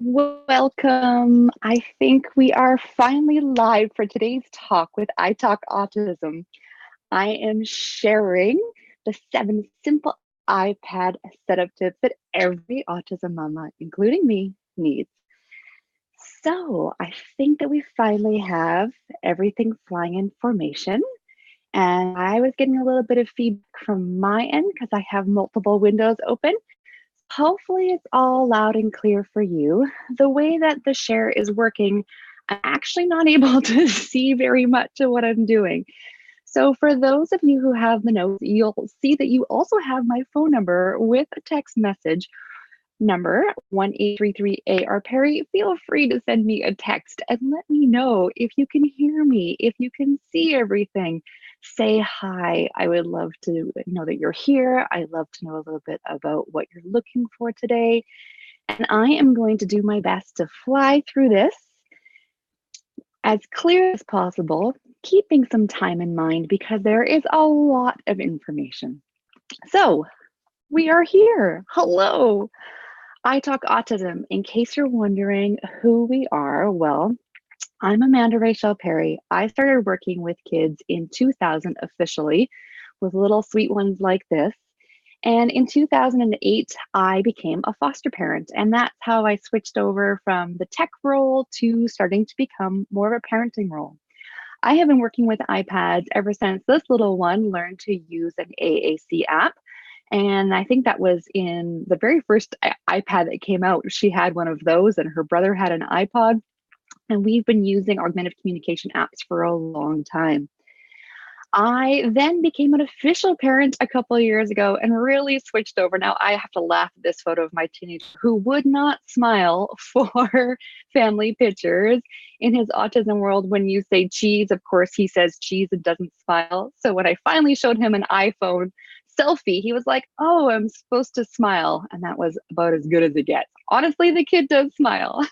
Welcome. I think we are finally live for today's talk with iTalk Autism. I am sharing the 7 simple iPad setup tips that every autism mama, including me, needs. So I think that we finally have everything flying in formation. And I was getting a little bit of feedback from my end because I have multiple windows open. Hopefully it's all loud and clear for you. The way that the share is working, I'm actually not able to see very much of what I'm doing. So for those of you who have the notes, you'll see that you also have my phone number with a text message number 1833 AR Perry. Feel free to send me a text and let me know if you can hear me, if you can see everything. Say hi. I would love to know that you're here. I love to know a little bit about what you're looking for today. And I am going to do my best to fly through this as clear as possible, keeping some time in mind because there is a lot of information. So we are here. Hello. iTalk Autism. In case you're wondering who we are, well, I'm Amanda Rachel Perry. I started working with kids in 2000 officially with little sweet ones like this. And in 2008, I became a foster parent. And that's how I switched over from the tech role to starting to become more of a parenting role. I have been working with iPads ever since this little one learned to use an AAC app. And I think that was in the very first iPad that came out. She had one of those, and her brother had an iPod. And we've been using augmented communication apps for a long time. I then became an official parent a couple of years ago and really switched over. Now I have to laugh at this photo of my teenager who would not smile for family pictures. In his autism world, when you say cheese, of course, he says cheese and doesn't smile. So when I finally showed him an iPhone selfie, he was like, oh, I'm supposed to smile. And that was about as good as it gets. Honestly, the kid does smile.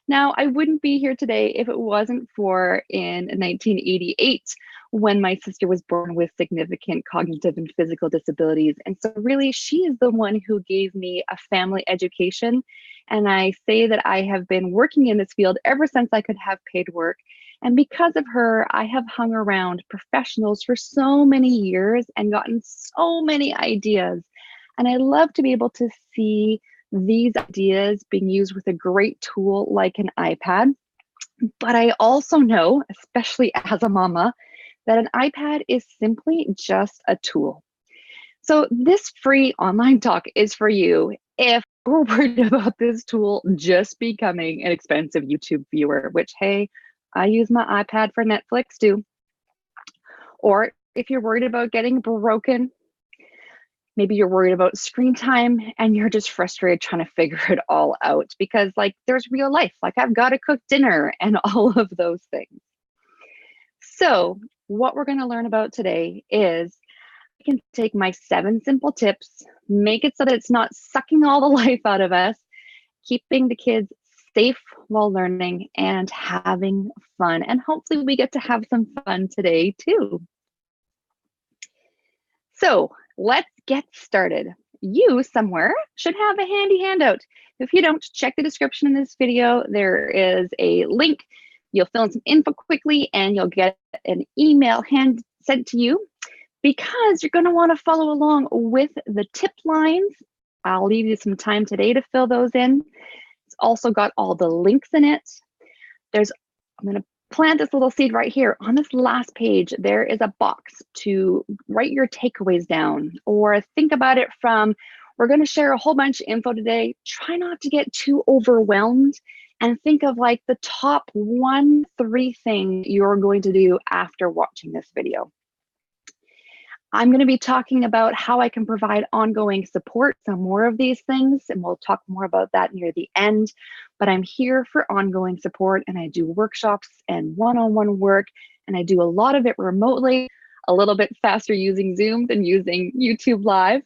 Now, I wouldn't be here today if it wasn't for in 1988 when my sister was born with significant cognitive and physical disabilities. And so really, she is the one who gave me a family education. And I say that I have been working in this field ever since I could have paid work. And because of her, I have hung around professionals for so many years and gotten so many ideas. And I love to be able to see these ideas being used with a great tool like an iPad. But I also know, especially as a mama, that an iPad is simply just a tool. So this free online talk is for you if you're worried about this tool just becoming an expensive YouTube viewer, which, hey, I use my iPad for Netflix too. Or if you're worried about getting broken, maybe you're worried about screen time and you're just frustrated trying to figure it all out because like there's real life, like I've got to cook dinner and all of those things. So what we're going to learn about today is I can take my 7 simple tips, make it so that it's not sucking all the life out of us, keeping the kids safe while learning and having fun. And hopefully we get to have some fun today too. So let's get started. You somewhere should have a handy handout. If you don't, check the description in this video. There is a link. You'll fill in some info quickly and you'll get an email sent to you because you're going to want to follow along with the tip lines. I'll leave you some time today to fill those in. It's also got all the links in it. I'm going to plant this little seed right here. On this last page, there is a box to write your takeaways down or think about it from, we're going to share a whole bunch of info today. Try not to get too overwhelmed and think of like the top 1-3 things you're going to do after watching this video. I'm going to be talking about how I can provide ongoing support, some more of these things, and we'll talk more about that near the end. But I'm here for ongoing support, and I do workshops and one-on-one work, and I do a lot of it remotely, a little bit faster using Zoom than using YouTube Live.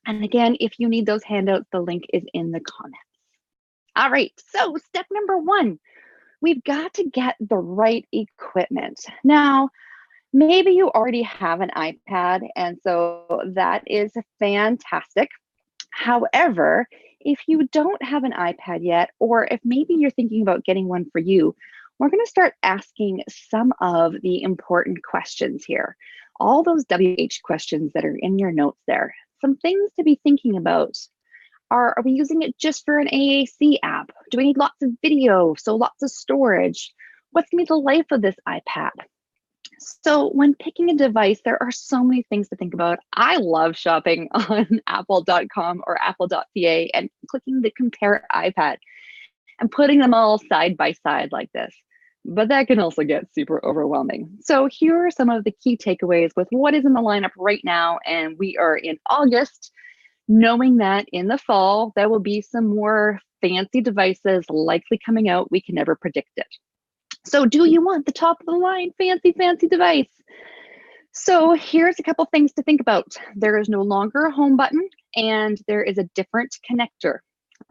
And again, if you need those handouts, the link is in the comments. All right, so step number 1, we've got to get the right equipment. Now, maybe you already have an iPad, and so that is fantastic. However, if you don't have an iPad yet, or if maybe you're thinking about getting one for you, we're going to start asking some of the important questions here. All those WH questions that are in your notes there. Some things to be thinking about. Are we using it just for an AAC app? Do we need lots of video, so lots of storage? What's going to be the life of this iPad? So when picking a device, there are so many things to think about. I love shopping on apple.com or apple.ca and clicking the compare iPad and putting them all side by side like this. But that can also get super overwhelming. So here are some of the key takeaways with what is in the lineup right now. And we are in August, knowing that in the fall, there will be some more fancy devices likely coming out. We can never predict it. So do you want the top of the line fancy device? So here's a couple things to think about. There is no longer a home button and there is a different connector.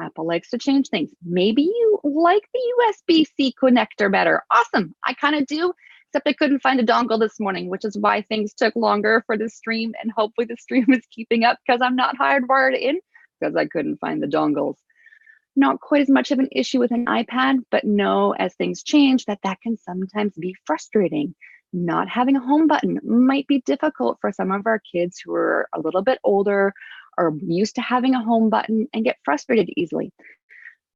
Apple likes to change things. Maybe you like the USB-C connector better. Awesome, I kind of do, except I couldn't find a dongle this morning, which is why things took longer for the stream, and hopefully the stream is keeping up because I'm not hardwired in because I couldn't find the dongles. Not quite as much of an issue with an iPad, but know as things change that can sometimes be frustrating. Not having a home button might be difficult for some of our kids who are a little bit older or used to having a home button and get frustrated easily.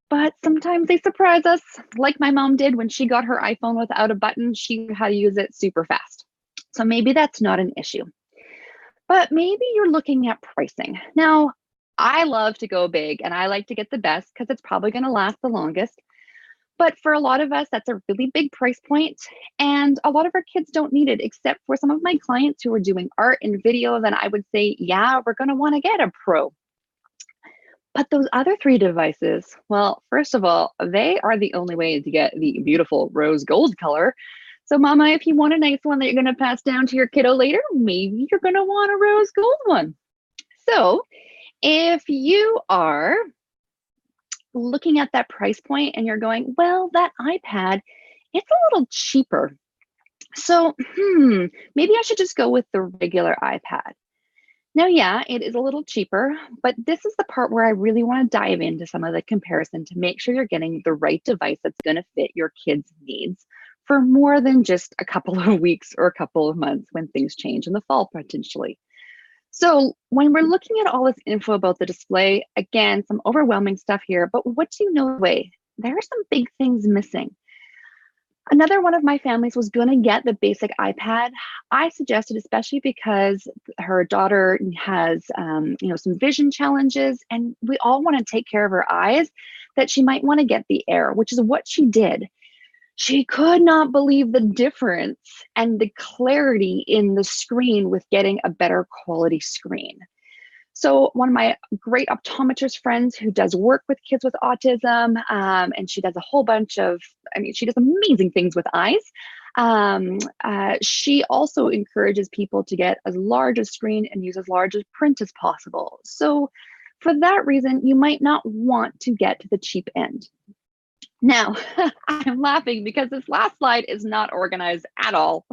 But sometimes they surprise us, like my mom did when she got her iPhone without a button. She knew how to use it super fast. So maybe that's not an issue. But maybe you're looking at pricing. Now, I love to go big and I like to get the best because it's probably going to last the longest. But for a lot of us, that's a really big price point. And a lot of our kids don't need it, except for some of my clients who are doing art and video. Then I would say, yeah, we're going to want to get a Pro. But those other three devices, well, first of all, they are the only way to get the beautiful rose gold color. So mama, if you want a nice one that you're going to pass down to your kiddo later, maybe you're going to want a rose gold one. So if you are looking at that price point and you're going, well, that iPad, it's a little cheaper. So maybe I should just go with the regular iPad. Now, yeah, it is a little cheaper, but this is the part where I really want to dive into some of the comparison to make sure you're getting the right device that's going to fit your kids' needs for more than just a couple of weeks or a couple of months when things change in the fall potentially. So when we're looking at all this info about the display, again, some overwhelming stuff here, but what do you know away? There are some big things missing. Another one of my families was going to get the basic iPad. I suggested, especially because her daughter has, some vision challenges, and we all want to take care of her eyes, that she might want to get the Air, which is what she did. She could not believe the difference and the clarity in the screen with getting a better quality screen. So one of my great optometrist friends who does work with kids with autism, and she does a whole bunch of, she does amazing things with eyes. She also encourages people to get as large a screen and use as large a print as possible. So for that reason, you might not want to get to the cheap end. Now, I'm laughing because this last slide is not organized at all.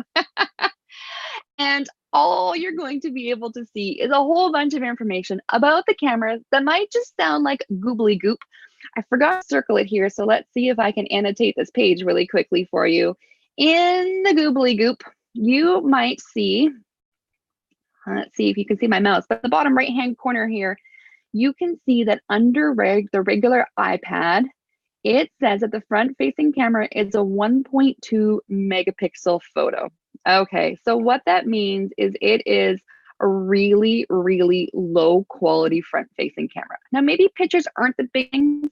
And all you're going to be able to see is a whole bunch of information about the cameras that might just sound like goobly goop. I forgot to circle it here, so let's see if I can annotate this page really quickly for you. In the goobly goop, you might see, let's see if you can see my mouse, but the bottom right-hand corner here, you can see that under the regular iPad, it says that the front-facing camera is a 1.2 megapixel photo. Okay, so what that means is it is a really, really low quality front-facing camera. Now, maybe pictures aren't the big things,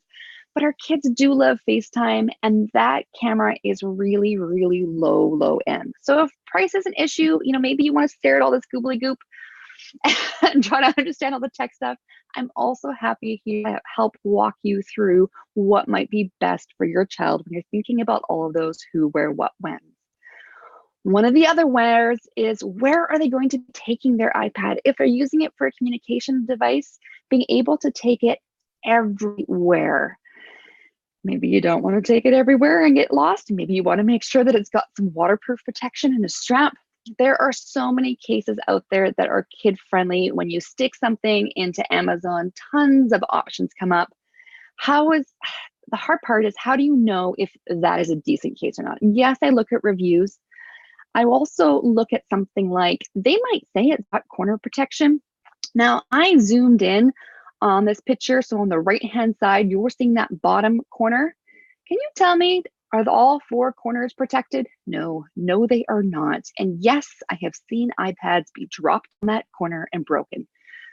but our kids do love FaceTime, and that camera is really, really low end. So if price is an issue, maybe you want to stare at all this goobly goop and try to understand all the tech stuff, I'm also happy here to help walk you through what might be best for your child when you're thinking about all of those who, where, what, when. One of the other wheres is, where are they going to be taking their iPad? If they're using it for a communication device, being able to take it everywhere. Maybe you don't want to take it everywhere and get lost. Maybe you want to make sure that it's got some waterproof protection and a strap. There are so many cases out there that are kid-friendly. When you stick something into Amazon, tons of options come up. How is the hard part is, how do you know if that is a decent case or not? Yes, I look at reviews. I also look at something like, they might say it's got corner protection. Now, I zoomed in on this picture. So on the right-hand side, you're seeing that bottom corner. Can you tell me, are all four corners protected? No, no, they are not. And yes, I have seen iPads be dropped on that corner and broken.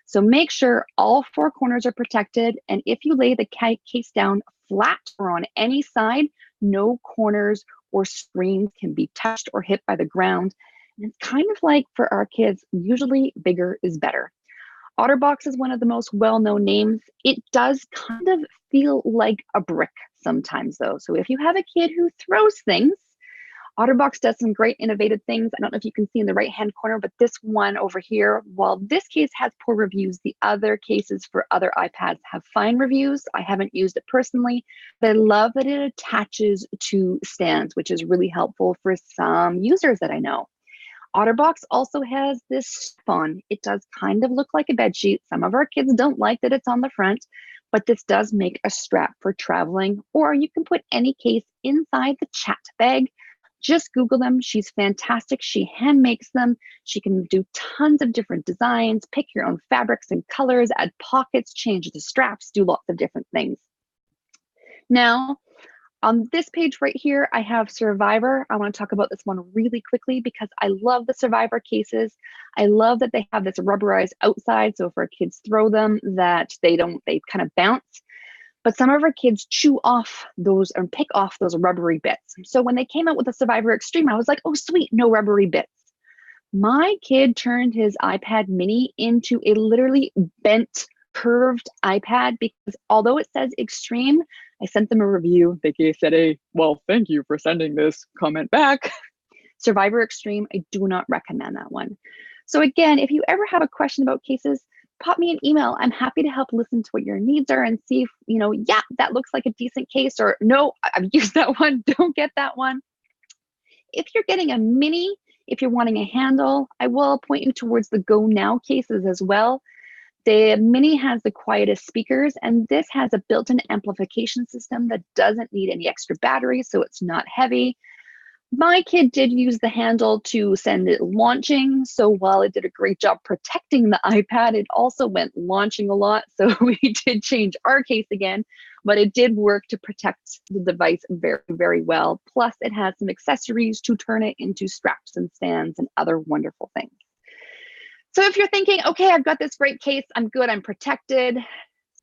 So make sure all four corners are protected. And if you lay the case down flat or on any side, no corners or screens can be touched or hit by the ground. And it's kind of like for our kids, usually bigger is better. OtterBox is one of the most well-known names. It does kind of feel like a brick sometimes though. So if you have a kid who throws things, OtterBox does some great innovative things. I don't know if you can see in the right-hand corner, but this one over here, while this case has poor reviews, the other cases for other iPads have fine reviews. I haven't used it personally, but I love that it attaches to stands, which is really helpful for some users that I know. OtterBox also has this strap-on. It does kind of look like a bed sheet. Some of our kids don't like that it's on the front, but this does make a strap for traveling, or you can put any case inside the chat bag. Just Google them. She's fantastic. She hand makes them. She can do tons of different designs, pick your own fabrics and colors, add pockets, change the straps, do lots of different things. Now, on this page right here, I have Survivor. I want to talk about this one really quickly because I love the Survivor cases. I love that they have this rubberized outside, so if our kids throw them, that they kind of bounce. But some of our kids chew off those and pick off those rubbery bits. So when they came out with the Survivor Extreme, I was like, oh, sweet, no rubbery bits. My kid turned his iPad mini into a literally bent, curved iPad because although it says Extreme, I sent them a review. They said, well, thank you for sending this comment back. Survivor Extreme, I do not recommend that one. So again, if you ever have a question about cases, pop me an email. I'm happy to help listen to what your needs are and see if, yeah, that looks like a decent case, or no, I've used that one, don't get that one. If you're getting a mini, if you're wanting a handle, I will point you towards the Go Now cases as well. The mini has the quietest speakers, and this has a built-in amplification system that doesn't need any extra batteries, so it's not heavy. My kid did use the handle to send it launching. So while it did a great job protecting the iPad, it also went launching a lot. So we did change our case again, but it did work to protect the device very, very well. Plus it has some accessories to turn it into straps and stands and other wonderful things. So if you're thinking, okay, I've got this great case, I'm good, I'm protected.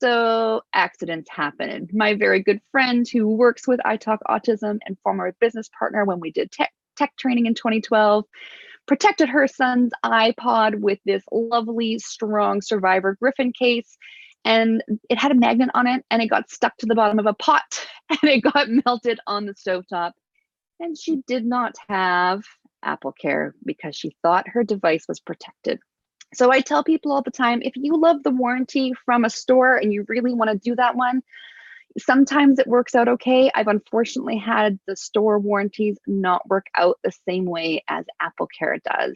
So accidents happen. My very good friend who works with iTalk Autism and former business partner when we did tech training in 2012, protected her son's iPod with this lovely, strong Survivor Griffin case. And it had a magnet on it and it got stuck to the bottom of a pot and it got melted on the stovetop. And she did not have Apple Care because she thought her device was protected. So I tell people all the time, if you love the warranty from a store and you really want to do that one, sometimes it works out okay. I've unfortunately had the store warranties not work out the same way as Apple Care does.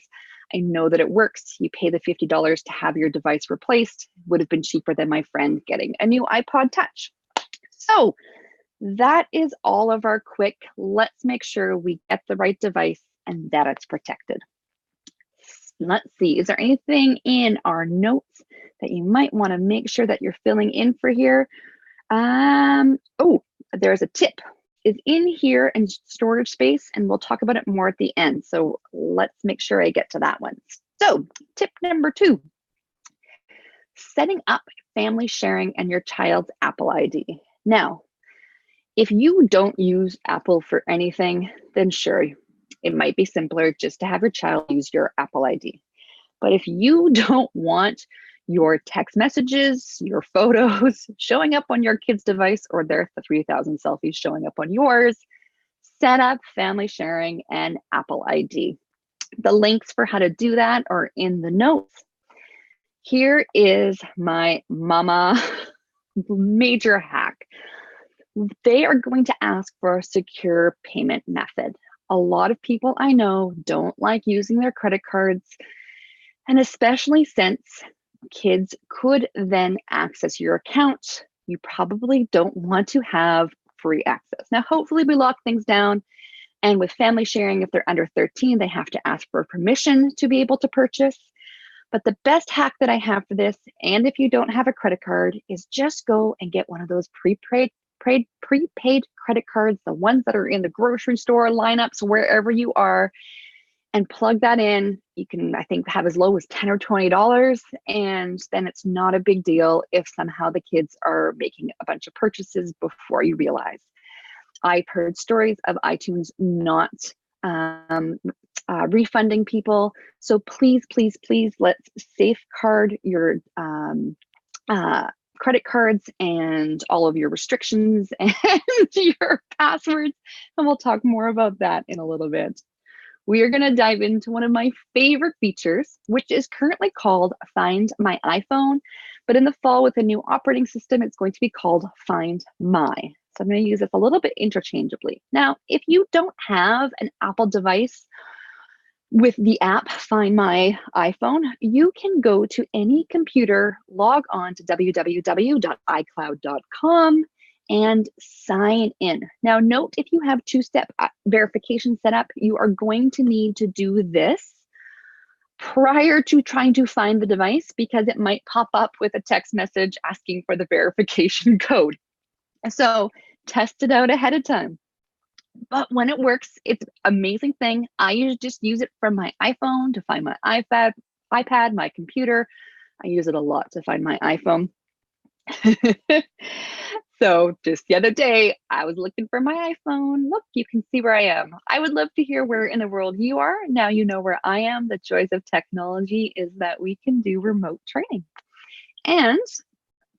I know that it works. You pay the $50 to have your device replaced. Would have been cheaper than my friend getting a new iPod Touch. So that is all of our quick, let's make sure we get the right device and that it's protected. Let's see, is there anything in our notes that you might want to make sure that you're filling in for here? Oh, there's a tip. Is in here in storage space, and we'll talk about it more at the end. So let's make sure I get to that one. So tip number 2, setting up family sharing and your child's Apple ID. Now, if you don't use Apple for anything, then sure, it might be simpler just to have your child use your Apple ID. But if you don't want your text messages, your photos showing up on your kid's device, or their 3,000 selfies showing up on yours, set up family sharing and Apple ID. The links for how to do that are in the notes. Here is my mama major hack. They are going to ask for a secure payment method. A lot of people I know don't like using their credit cards, and especially since kids could then access your account you probably don't want to have free access. Now, hopefully we lock things down, and with family sharing, if they're under 13, they have to ask for permission to be able to purchase. But the best hack that I have for this, and if you don't have a credit card, is just go and get one of those prepaid credit cards, the ones that are in the grocery store lineups, wherever you are, and plug that in. You can, I think, have as low as $10 or $20, and then it's not a big deal if somehow the kids are making a bunch of purchases before you realize. I've heard stories of iTunes not refunding people. So please, please, please, let's safeguard your credit cards and all of your restrictions and your passwords. And we'll talk more about that in a little bit. We are going to dive into one of my favorite features, which is currently called Find My iPhone. But in the fall, with a new operating system, it's going to be called Find My. So I'm going to use this a little bit interchangeably. Now, if you don't have an Apple device with the app Find My iPhone, you can go to any computer, log on to www.icloud.com, and sign in. Now, note, if you have two-step verification set up, you are going to need to do this prior to trying to find the device, because it might pop up with a text message asking for the verification code. So test it out ahead of time. But when it works, it's an amazing thing. I just use it from my iPhone to find my iPad, my computer. I use it a lot to find my iPhone. So just the other day, I was looking for my iPhone. Look, you can see where I am. I would love to hear where in the world you are. Now you know where I am. The joys of technology is that we can do remote training. And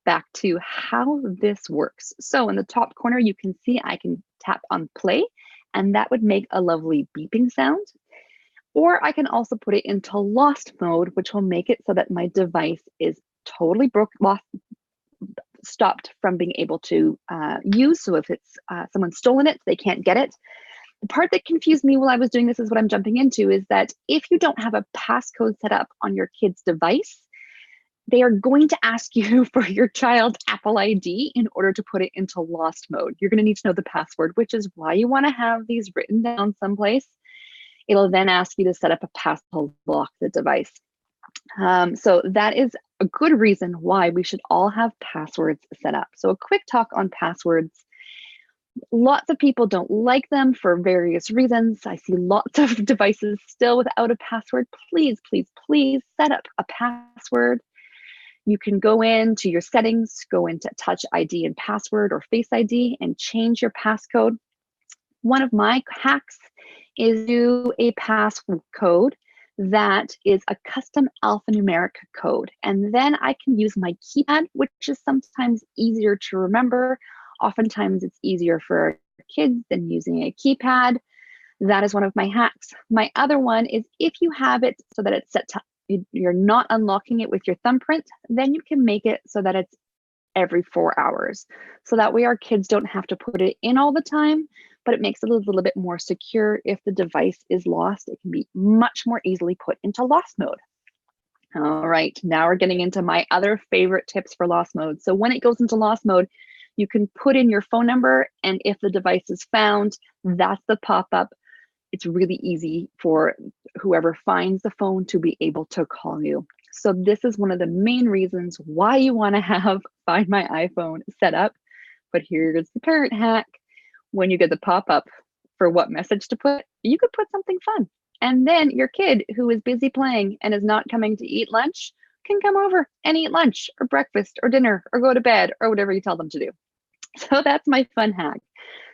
back to how this works. So in the top corner, you can see I can tap on play, and that would make a lovely beeping sound. Or I can also put it into lost mode, which will make it so that my device is totally stopped from being able to use. So if it's someone's stolen it, they can't get it. The part that confused me while I was doing this is what I'm jumping into, is that if you don't have a passcode set up on your kid's device, they are going to ask you for your child's Apple ID in order to put it into lost mode. You're going to need to know the password, which is why you want to have these written down someplace. It'll then ask you to set up a password to lock the device. So that is a good reason why we should all have passwords set up. So a quick talk on passwords. Lots of people don't like them for various reasons. I see lots of devices still without a password. Please, please, please set up a password. You can go into your settings, go into Touch ID and Password or Face ID, and change your passcode. One of my hacks is do a passcode that is a custom alphanumeric code. And then I can use my keypad, which is sometimes easier to remember. Oftentimes it's easier for kids than using a keypad. That is one of my hacks. My other one is, if you have it so that it's set to, you're not unlocking it with your thumbprint, then you can make it so that it's every 4 hours. So that way our kids don't have to put it in all the time, but it makes it a little bit more secure. If the device is lost, it can be much more easily put into lost mode. All right, now we're getting into my other favorite tips for lost mode. So when it goes into lost mode, you can put in your phone number, and if the device is found, that's the pop-up. It's really easy for whoever finds the phone to be able to call you. So this is one of the main reasons why you want to have Find My iPhone set up. But here's the parent hack. When you get the pop-up for what message to put, you could put something fun. And then your kid who is busy playing and is not coming to eat lunch can come over and eat lunch or breakfast or dinner or go to bed or whatever you tell them to do. So that's my fun hack.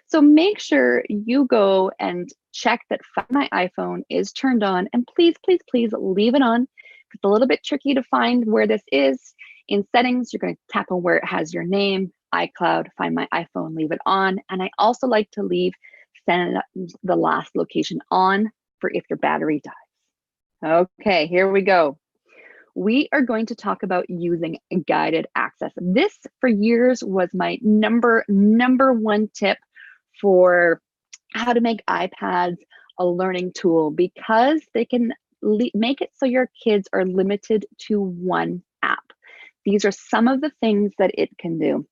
So make sure you go and check that Find My iPhone is turned on, and please, please, please leave it on. It's a little bit tricky to find where this is. In settings, you're going to tap on where it has your name, iCloud, Find My iPhone, leave it on. And I also like to leave send the last location on for if your battery dies. Okay, here we go. We are going to talk about using guided access. This for years was my number one tip for how to make iPads a learning tool, because they can make it so your kids are limited to one app. These are some of the things that it can do.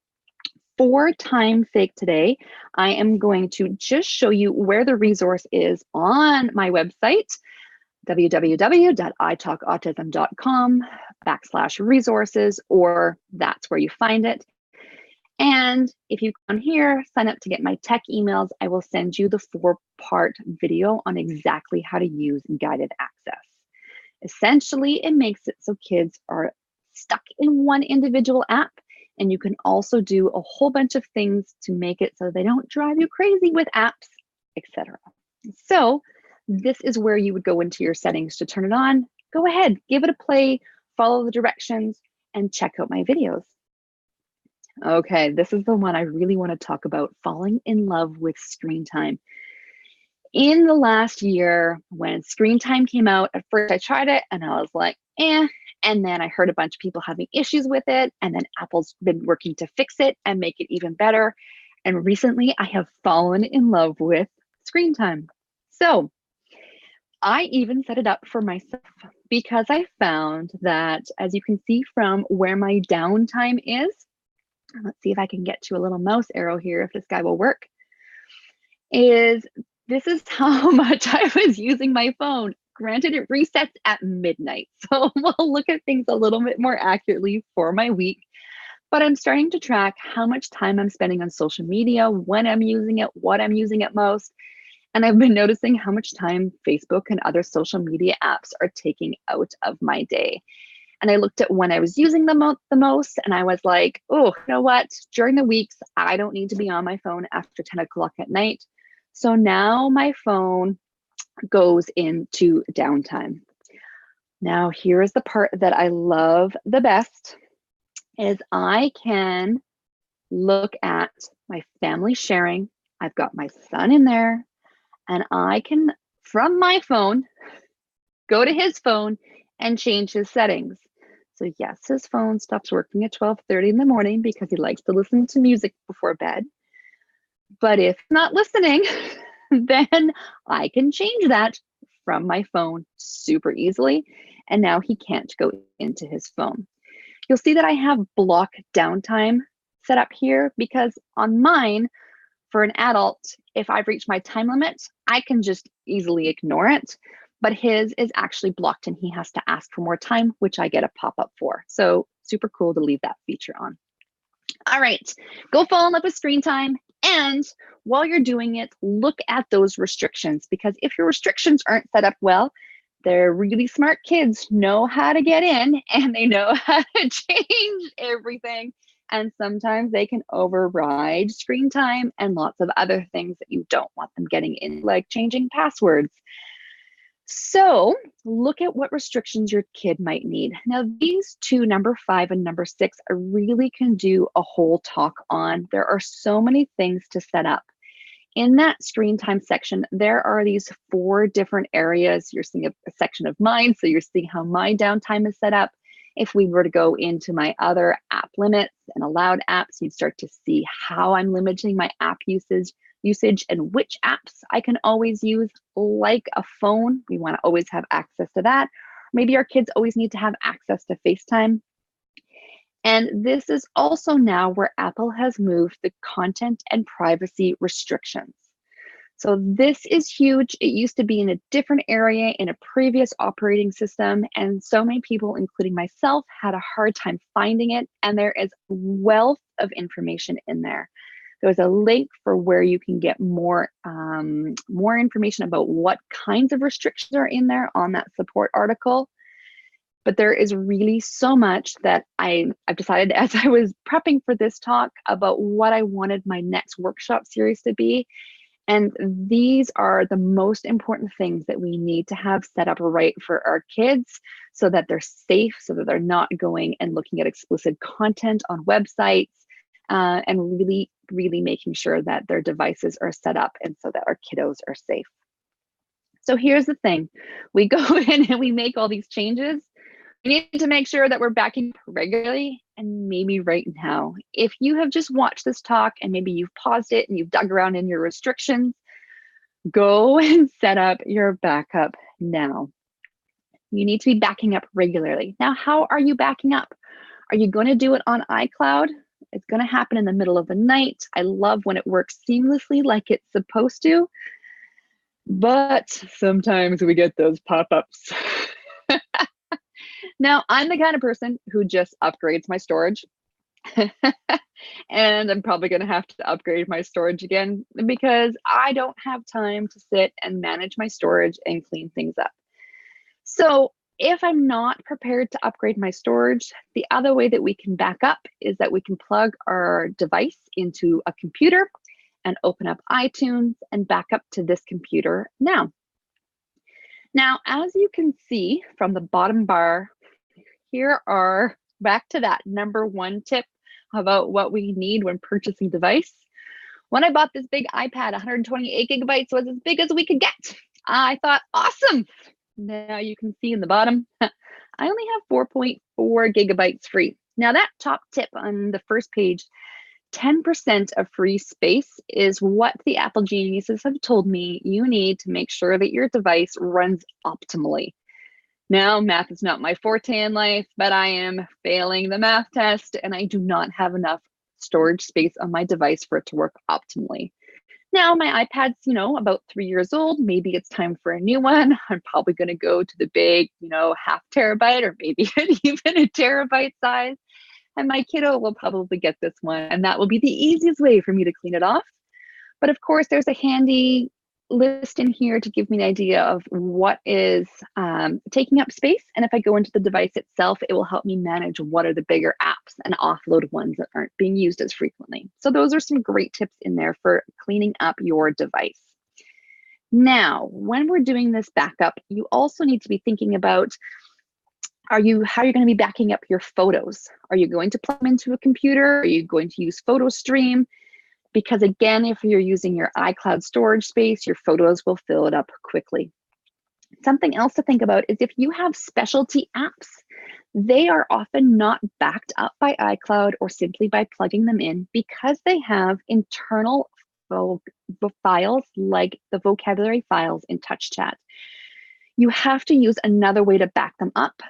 for time's sake today, I am going to just show you where the resource is on my website, www.italkautism.com/resources, or that's where you find it. And if you come here, sign up to get my tech emails, I will send you the 4-part video on exactly how to use guided access. Essentially, it makes it so kids are stuck in one individual app, and you can also do a whole bunch of things to make it so they don't drive you crazy with apps, etc. So this is where you would go into your settings to turn it on. Go ahead, give it a play, follow the directions, and check out my videos. Okay, this is the one I really want to talk about, falling in love with screen time. In the last year, when screen time came out, at first I tried it and I was like, eh. And then I heard a bunch of people having issues with it. And then Apple's been working to fix it and make it even better. And recently I have fallen in love with screen time. So I even set it up for myself because I found that, as you can see from where my downtime is, let's see if I can get to a little mouse arrow here, if this guy will work, this is how much I was using my phone. Granted, it resets at midnight, so we'll look at things a little bit more accurately for my week. But I'm starting to track how much time I'm spending on social media, when I'm using it, what I'm using it most. And I've been noticing how much time Facebook and other social media apps are taking out of my day. And I looked at when I was using them the most, and I was like, oh, you know what? During the weeks, I don't need to be on my phone after 10 o'clock at night. So now my phone goes into downtime. Now, here is the part that I love the best, is I can look at my family sharing. I've got my son in there, and I can, from my phone, go to his phone and change his settings. So yes, his phone stops working at 12:30 in the morning because he likes to listen to music before bed. But if not listening, then I can change that from my phone super easily. And now he can't go into his phone. You'll see that I have block downtime set up here because on mine, for an adult, if I've reached my time limit, I can just easily ignore it. But his is actually blocked and he has to ask for more time, which I get a pop-up for. So super cool to leave that feature on. All right, go fall in love with screen time. And while you're doing it, look at those restrictions, because if your restrictions aren't set up well, they're really smart kids know how to get in and they know how to change everything. And sometimes they can override screen time and lots of other things that you don't want them getting in, like changing passwords. So look at what restrictions your kid might need. Now, these two, number 5 and number 6, I really can do a whole talk on. There are so many things to set up. In that screen time section, there are these 4 different areas. You're seeing a section of mine, so you're seeing how my downtime is set up. If we were to go into my other app limits and allowed apps, you'd start to see how I'm limiting my app usage and which apps I can always use, like a phone. We want to always have access to that. Maybe our kids always need to have access to FaceTime. And this is also now where Apple has moved the content and privacy restrictions. So this is huge. It used to be in a different area in a previous operating system, and so many people, including myself, had a hard time finding it. And there is a wealth of information in there. There's a link for where you can get more information about what kinds of restrictions are in there on that support article. But there is really so much that I've decided, as I was prepping for this talk, about what I wanted my next workshop series to be. And these are the most important things that we need to have set up right for our kids so that they're safe, so that they're not going and looking at explicit content on websites, and really, really making sure that their devices are set up and so that our kiddos are safe. So here's the thing. We go in and we make all these changes. We need to make sure that we're backing up regularly, and maybe right now. If you have just watched this talk and maybe you've paused it and you've dug around in your restrictions, go and set up your backup now. You need to be backing up regularly. Now, how are you backing up? Are you going to do it on iCloud? It's going to happen in the middle of the night. I love when it works seamlessly like it's supposed to, but sometimes we get those pop-ups. Now, I'm the kind of person who just upgrades my storage. And I'm probably going to have to upgrade my storage again because I don't have time to sit and manage my storage and clean things up. So if I'm not prepared to upgrade my storage, the other way that we can back up is that we can plug our device into a computer and open up iTunes and back up to this computer now. Now, as you can see from the bottom bar, here are back to that number one tip about what we need when purchasing a device. When I bought this big iPad, 128 gigabytes was as big as we could get. I thought, awesome. Now you can see in the bottom, I only have 4.4 gigabytes free. Now that top tip on the first page, 10% of free space is what the Apple geniuses have told me you need to make sure that your device runs optimally. Now, math is not my forte in life, but I am failing the math test and I do not have enough storage space on my device for it to work optimally. Now, my iPad's, about 3 years old. Maybe it's time for a new one. I'm probably going to go to the big, half terabyte or maybe even a terabyte size. And my kiddo will probably get this one. And that will be the easiest way for me to clean it off. But of course, there's a handy list in here to give me an idea of what is taking up space. And if I go into the device itself, it will help me manage what are the bigger apps and offload ones that aren't being used as frequently. So those are some great tips in there for cleaning up your device. Now, when we're doing this backup, you also need to be thinking about how you're going to be backing up your photos. Are you going to plug them into a computer? Are you going to use PhotoStream? Because again, if you're using your iCloud storage space, your photos will fill it up quickly. Something else to think about is if you have specialty apps, they are often not backed up by iCloud or simply by plugging them in because they have internal files like the vocabulary files in TouchChat. You have to use another way to back them up.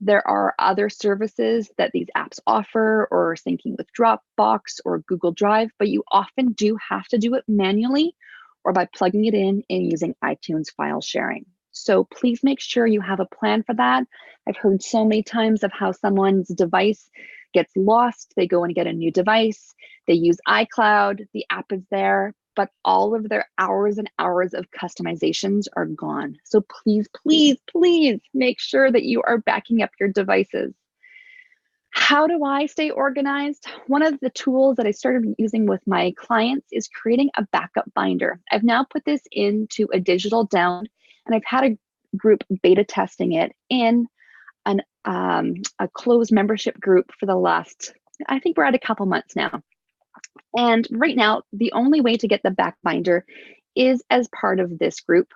There are other services that these apps offer or syncing with Dropbox or Google Drive, but you often do have to do it manually or by plugging it in and using iTunes file sharing. So please make sure you have a plan for that. I've heard so many times of how someone's device gets lost. They go and get a new device. They use iCloud. The app is there, but all of their hours and hours of customizations are gone. So please, please, please make sure that you are backing up your devices. How do I stay organized? One of the tools that I started using with my clients is creating a backup binder. I've now put this into a digital download, and I've had a group beta testing it in a closed membership group for the last, I think we're at a couple months now. And right now, the only way to get the back binder is as part of this group,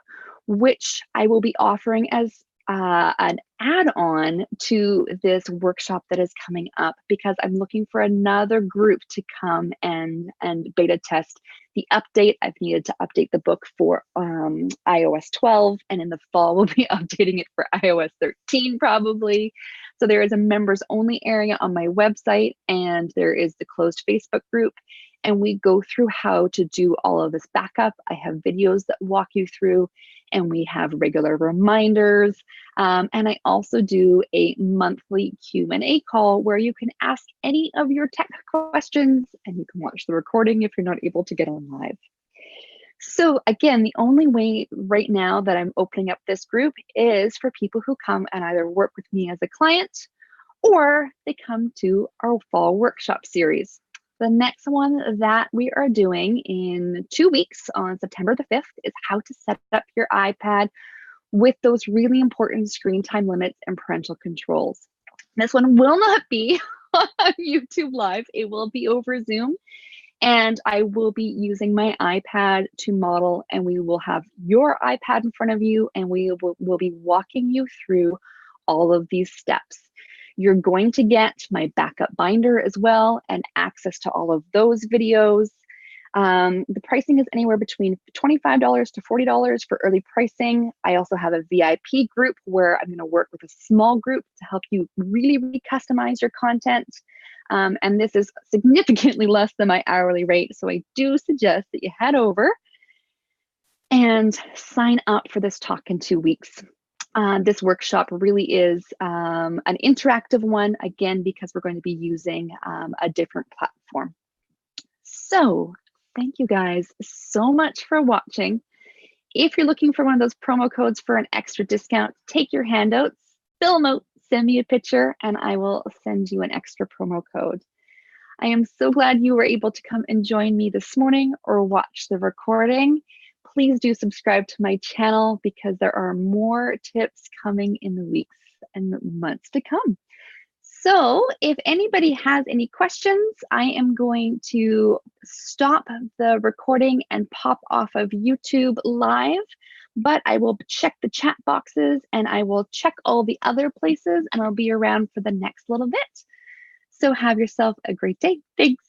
which I will be offering as an add-on to this workshop that is coming up because I'm looking for another group to come and beta test the update. I've needed to update the book for iOS 12, and in the fall, we'll be updating it for iOS 13 probably. So there is a members only area on my website, and there is the closed Facebook group. And we go through how to do all of this backup. I have videos that walk you through, and we have regular reminders. And I also do a monthly Q&A call where you can ask any of your tech questions, and you can watch the recording if you're not able to get on live. So again, the only way right now that I'm opening up this group is for people who come and either work with me as a client or they come to our fall workshop series. The next one that we are doing in 2 weeks on September the 5th is how to set up your iPad with those really important screen time limits and parental controls. This one will not be on YouTube Live. It will be over Zoom. And I will be using my iPad to model, and we will have your iPad in front of you, and we will be walking you through all of these steps. You're going to get my backup binder as well and access to all of those videos. The pricing is anywhere between $25 to $40 for early pricing. I also have a VIP group where I'm going to work with a small group to help you really, really customize your content. And this is significantly less than my hourly rate. So I do suggest that you head over and sign up for this talk in 2 weeks. This workshop really is an interactive one, again, because we're going to be using a different platform. So thank you guys so much for watching. If you're looking for one of those promo codes for an extra discount, take your handouts, fill a note, send me a picture, and I will send you an extra promo code. I am so glad you were able to come and join me this morning or watch the recording. Please do subscribe to my channel because there are more tips coming in the weeks and months to come. So if anybody has any questions, I am going to stop the recording and pop off of YouTube live, but I will check the chat boxes and I will check all the other places and I'll be around for the next little bit. So have yourself a great day. Thanks.